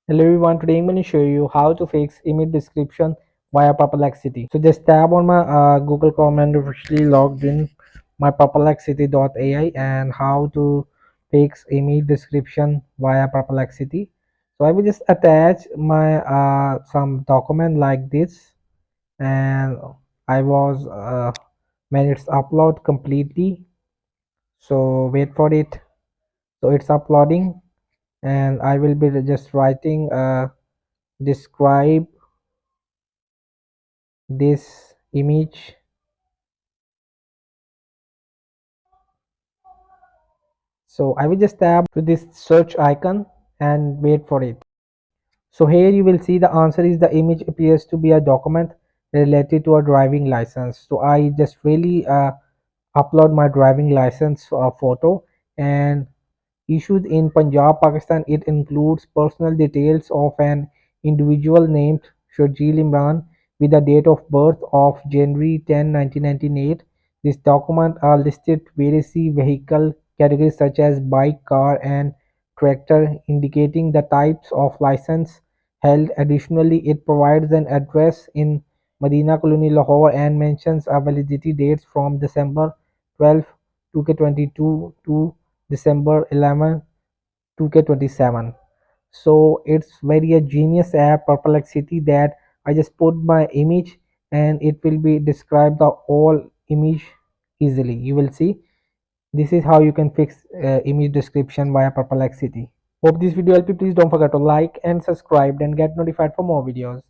Hello everyone, today I'm going to show you how to fix image description via perplexity. So just tap on my Google Chrome and officially logged in my perplexity.ai and how to fix image description via perplexity. So I will just attach my some document like this, and I was when it's upload completely. So wait for it. So it's uploading, and I will be just writing describe this image. So I will just tap to this search icon and wait for it. So here you will see the answer is the image appears to be a document related to a driving license. So I just really upload my driving license photo, and issued in Punjab, Pakistan. It includes personal details of an individual named Shajil Imran with a date of birth of January 10, 1998. This document are listed various vehicle categories such as bike, car, and tractor, indicating the types of license held. Additionally, it provides an address in Medina Colony, Lahore, and mentions a validity dates from December 12, 2022 to December 11, 2K27. So it's very a genius app perplexity that I just put my image and it will be describe the whole image easily. You will see this is how you can fix image description via perplexity. Hope this video helped you. Please don't forget to like and subscribe and get notified for more videos.